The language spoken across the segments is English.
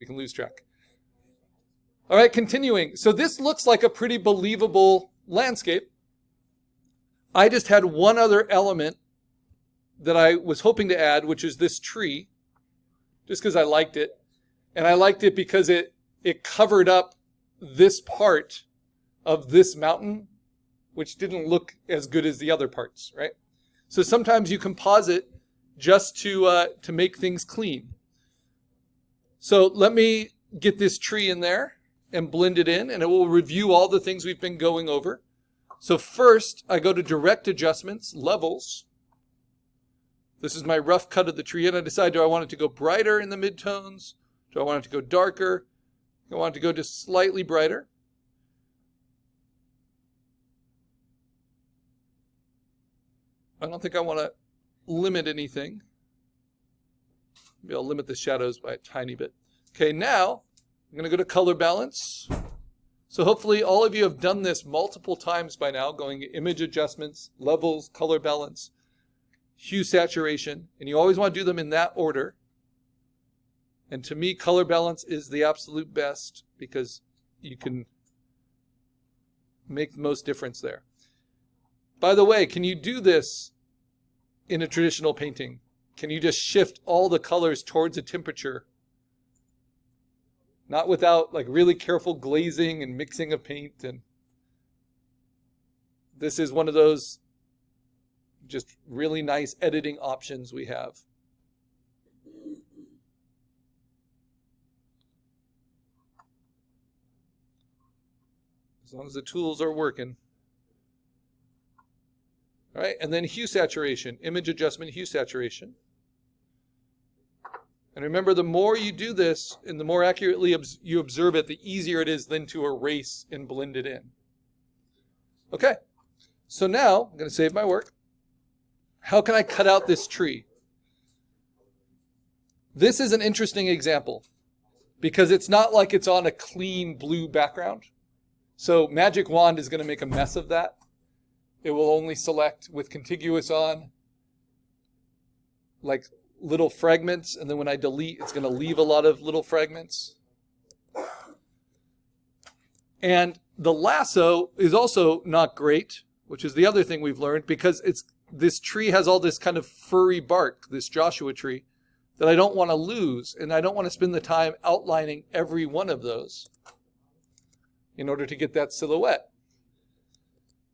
We can lose track. All right, continuing. So this looks like a pretty believable landscape. I just had one other element that I was hoping to add, which is this tree, just because I liked it. And I liked it because it covered up this part of this mountain, which didn't look as good as the other parts, right? So sometimes you composite just to make things clean. So let me get this tree in there and blend it in, and it will review all the things we've been going over. So first, I go to Direct Adjustments, Levels. This is my rough cut of the tree, and I decide, do I want it to go brighter in the midtones? Do I want it to go darker? I want it to go just slightly brighter. I don't think I want to limit anything. Maybe I'll limit the shadows by a tiny bit. Okay, now I'm going to go to Color Balance. So hopefully all of you have done this multiple times by now, going Image Adjustments, Levels, Color Balance, Hue Saturation, and you always want to do them in that order. And to me, Color Balance is the absolute best because you can make the most difference there. By the way, can you do this in a traditional painting? Can you just shift all the colors towards a temperature? Not without like really careful glazing and mixing of paint. And this is one of those just really nice editing options we have. As long as the tools are working. All right, and then Hue Saturation, Image Adjustment, Hue Saturation. And remember, the more you do this and the more accurately you observe it, the easier it is then to erase and blend it in. Okay, so now I'm going to save my work. How can I cut out this tree? This is an interesting example because it's not like it's on a clean blue background. So Magic Wand is going to make a mess of that. It will only select with contiguous on, like little fragments, and then when I delete, it's going to leave a lot of little fragments. And the lasso is also not great, which is the other thing we've learned, because this tree has all this kind of furry bark, this Joshua tree, that I don't want to lose, and I don't want to spend the time outlining every one of those in order to get that silhouette.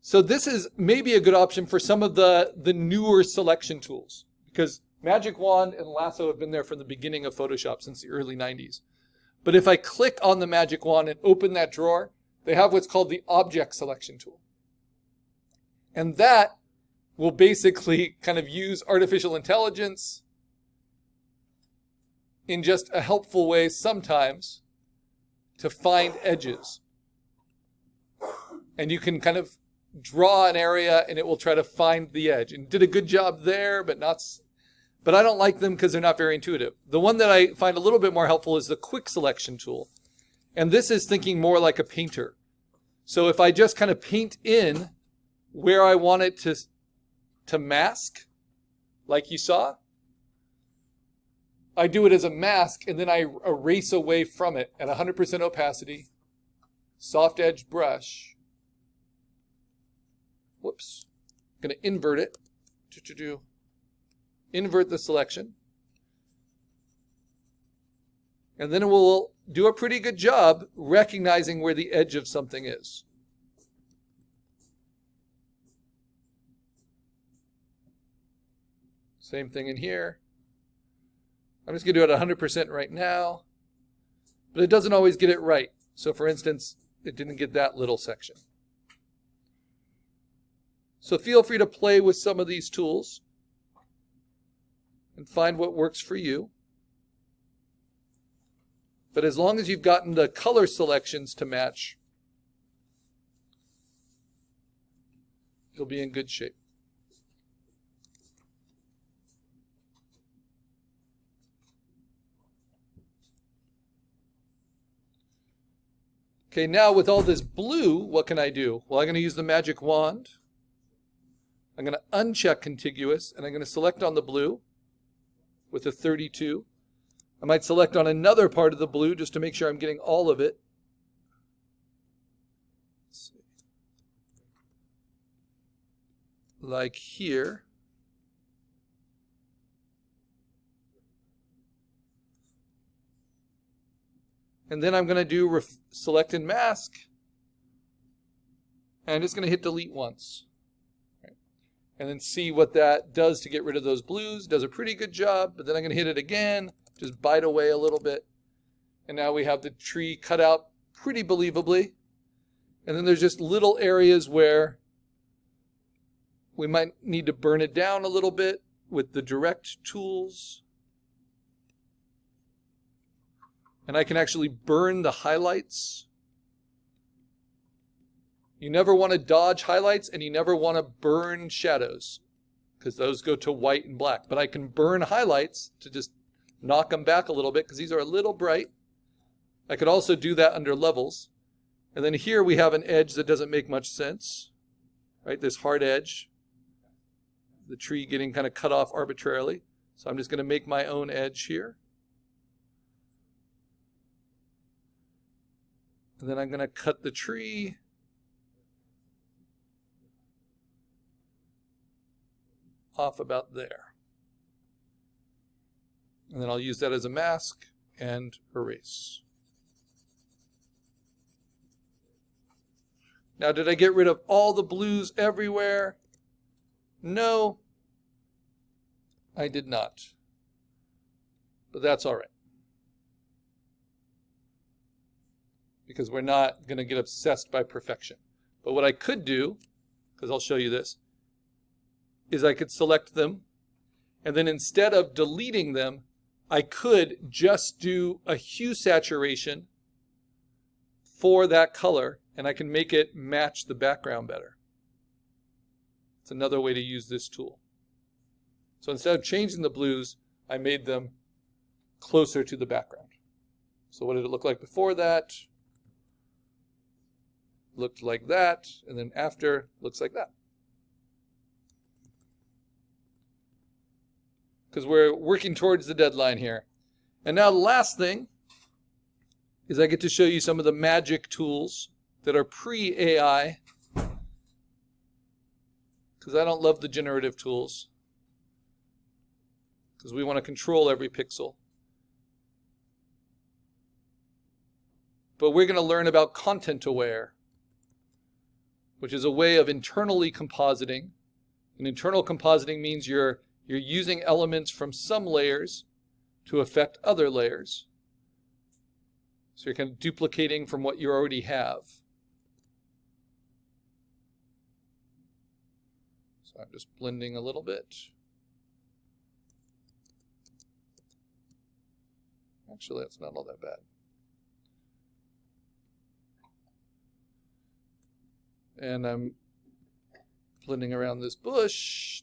So this is maybe a good option for some of the newer selection tools, because Magic Wand and Lasso have been there from the beginning of Photoshop since the early 90s. But if I click on the Magic Wand and open that drawer, they have what's called the Object Selection tool. And that will basically kind of use artificial intelligence in just a helpful way sometimes to find edges. And you can kind of draw an area and it will try to find the edge. And did a good job there, but I don't like them because they're not very intuitive. The one that I find a little bit more helpful is the Quick Selection tool. And this is thinking more like a painter. So if I just kind of paint in where I want it to mask, like you saw, I do it as a mask and then I erase away from it at 100% opacity, soft edge brush. Whoops, I'm going to invert it. Invert the selection. And then it will do a pretty good job recognizing where the edge of something is. Same thing in here. I'm just going to do it at 100% right now. But it doesn't always get it right. So for instance, it didn't get that little section. So feel free to play with some of these tools and find what works for you. But as long as you've gotten the color selections to match, you'll be in good shape. Okay, now with all this blue, what can I do? Well, I'm going to use the Magic Wand. I'm going to uncheck contiguous, and I'm going to select on the blue with a 32. I might select on another part of the blue just to make sure I'm getting all of it. Let's see. Like here. And then I'm going to do select and mask. And I'm just going to hit delete once. Right. And then see what that does to get rid of those blues. Does a pretty good job, but then I'm going to hit it again. Just bite away a little bit. And now we have the tree cut out pretty believably. And then there's just little areas where we might need to burn it down a little bit with the direct tools. And I can actually burn the highlights. You never want to dodge highlights, and you never want to burn shadows, because those go to white and black. But I can burn highlights to just knock them back a little bit, because these are a little bright. I could also do that under levels. And then here we have an edge that doesn't make much sense. Right, this hard edge. The tree getting kind of cut off arbitrarily. So I'm just going to make my own edge here. And then I'm going to cut the tree. Off about there. And then I'll use that as a mask and erase. Now, did I get rid of all the blues everywhere? No, I did not. But that's all right. Because we're not going to get obsessed by perfection. But what I could do, because I'll show you this, is I could select them, and then instead of deleting them, I could just do a hue saturation for that color, and I can make it match the background better. It's another way to use this tool. So instead of changing the blues, I made them closer to the background. So what did it look like before that? Looked like that, and then after looks like that. Because we're working towards the deadline here. And now the last thing is I get to show you some of the magic tools that are pre-AI, because I don't love the generative tools, because we want to control every pixel. But we're going to learn about content aware, which is a way of internally compositing. And internal compositing means you're using elements from some layers to affect other layers. So you're kind of duplicating from what you already have. So I'm just blending a little bit. Actually, that's not all that bad. And I'm blending around this bush.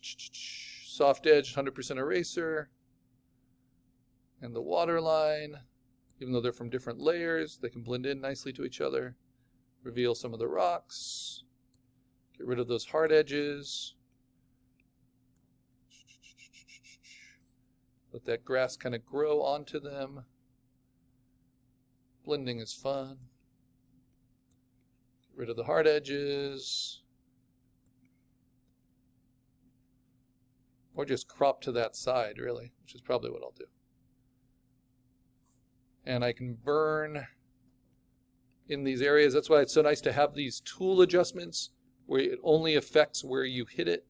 Soft edge, 100% eraser. And the water line. Even though they're from different layers, they can blend in nicely to each other. Reveal some of the rocks. Get rid of those hard edges. Let that grass kind of grow onto them. Blending is fun. Get rid of the hard edges. Or just crop to that side, really, which is probably what I'll do. And I can burn in these areas. That's why it's so nice to have these tool adjustments where it only affects where you hit it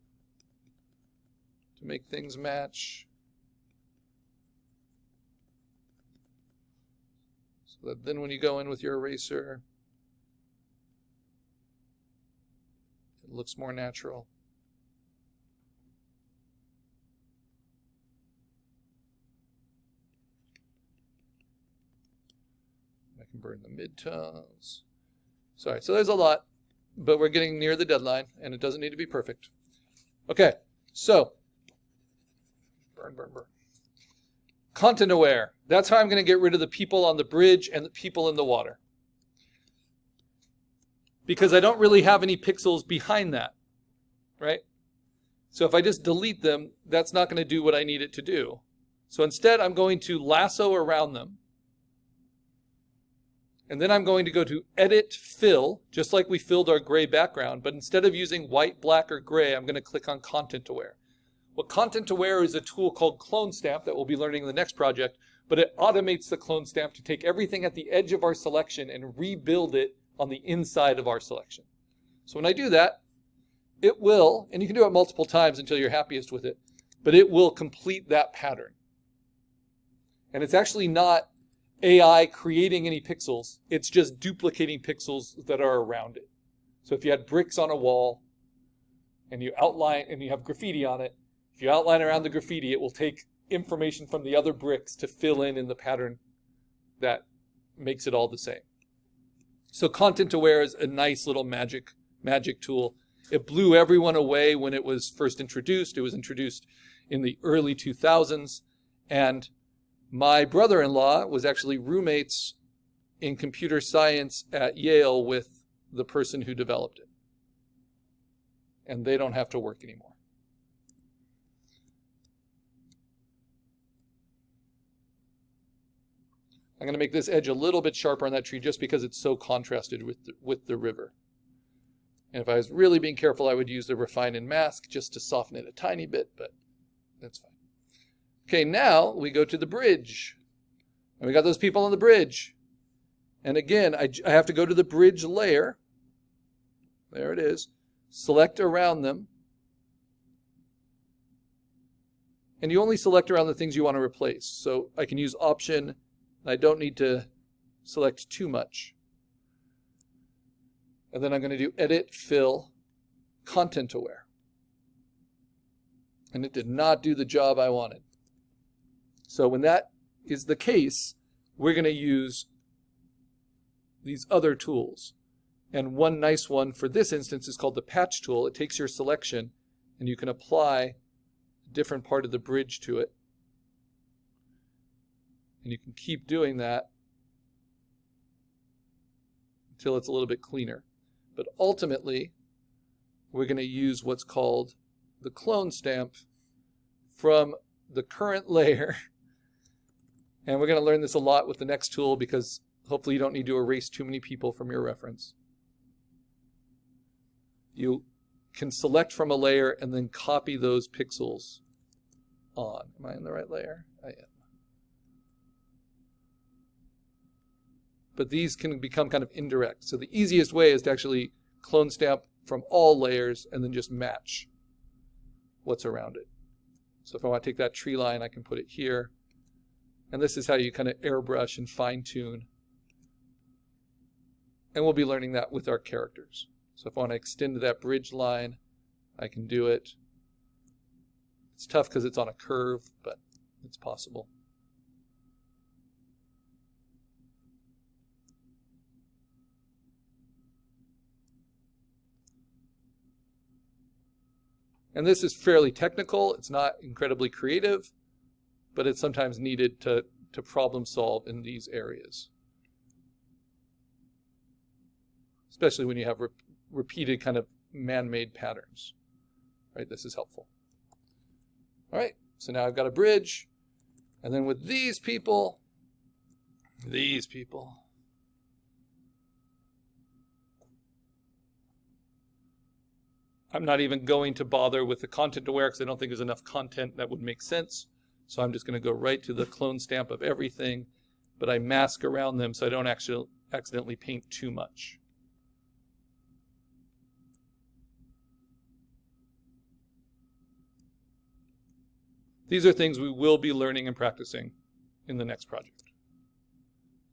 to make things match. So that then when you go in with your eraser, it looks more natural. I can burn the midtones. Sorry, so there's a lot, but we're getting near the deadline, and it doesn't need to be perfect. Okay, so burn. Content aware. That's how I'm going to get rid of the people on the bridge and the people in the water. Because I don't really have any pixels behind that, right? So if I just delete them, that's not going to do what I need it to do. So instead, I'm going to lasso around them. And then I'm going to go to Edit Fill, just like we filled our gray background. But instead of using white, black, or gray, I'm going to click on Content Aware. Well, Content Aware is a tool called Clone Stamp that we'll be learning in the next project. But it automates the clone stamp to take everything at the edge of our selection and rebuild it on the inside of our selection. So when I do that, it will, and you can do it multiple times until you're happiest with it, but it will complete that pattern. And it's actually not AI creating any pixels, it's just duplicating pixels that are around it. So if you had bricks on a wall and you outline and you have graffiti on it, if you outline around the graffiti, it will take information from the other bricks to fill in the pattern that makes it all the same. So Content Aware is a nice little magic tool. It blew everyone away when it was first introduced. It was introduced in the early 2000s, and my brother-in-law was actually roommates in computer science at Yale with the person who developed it. And they don't have to work anymore. I'm going to make this edge a little bit sharper on that tree just because it's so contrasted with the river. And if I was really being careful, I would use the Refine and Mask just to soften it a tiny bit, but that's fine. Okay, now we go to the bridge. And we got those people on the bridge. And again, I have to go to the bridge layer. There it is. Select around them. And you only select around the things you want to replace. So I can use Option. I don't need to select too much. And then I'm going to do Edit, Fill, Content Aware. And it did not do the job I wanted. So when that is the case, we're going to use these other tools. And one nice one for this instance is called the Patch tool. It takes your selection and you can apply a different part of the bridge to it. And you can keep doing that until it's a little bit cleaner. But ultimately, we're going to use what's called the clone stamp from the current layer. And we're going to learn this a lot with the next tool because hopefully you don't need to erase too many people from your reference. You can select from a layer and then copy those pixels on. Am I in the right layer? I am. But these can become kind of indirect. So the easiest way is to actually clone stamp from all layers and then just match what's around it. So if I want to take that tree line, I can put it here. And this is how you kind of airbrush and fine tune. And we'll be learning that with our characters. So if I want to extend that bridge line, I can do it. It's tough because it's on a curve, but it's possible. And this is fairly technical. It's not incredibly creative, but it's sometimes needed to problem solve in these areas. Especially when you have repeated kind of man-made patterns. Right? This is helpful. All right, so now I've got a bridge. And then with these people, I'm not even going to bother with the Content Aware because I don't think there's enough content that would make sense. So I'm just going to go right to the clone stamp of everything, but I mask around them so I don't actually accidentally paint too much. These are things we will be learning and practicing in the next project.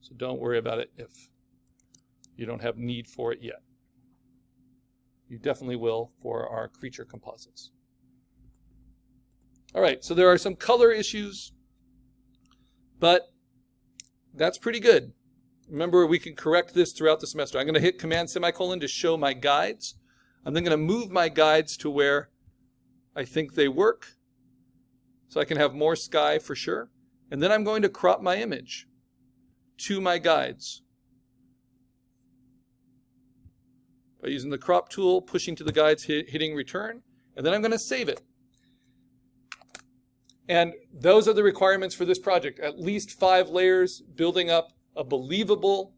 So don't worry about it if you don't have need for it yet. You definitely will for our creature composites. All right, so there are some color issues, but that's pretty good. Remember, we can correct this throughout the semester. I'm going to hit Command semicolon to show my guides. I'm then going to move my guides to where I think they work, so I can have more sky for sure. And then I'm going to crop my image to my guides. By using the crop tool, pushing to the guides, hitting return, and then I'm going to save it. And those are the requirements for this project. At least 5 layers, building up a believable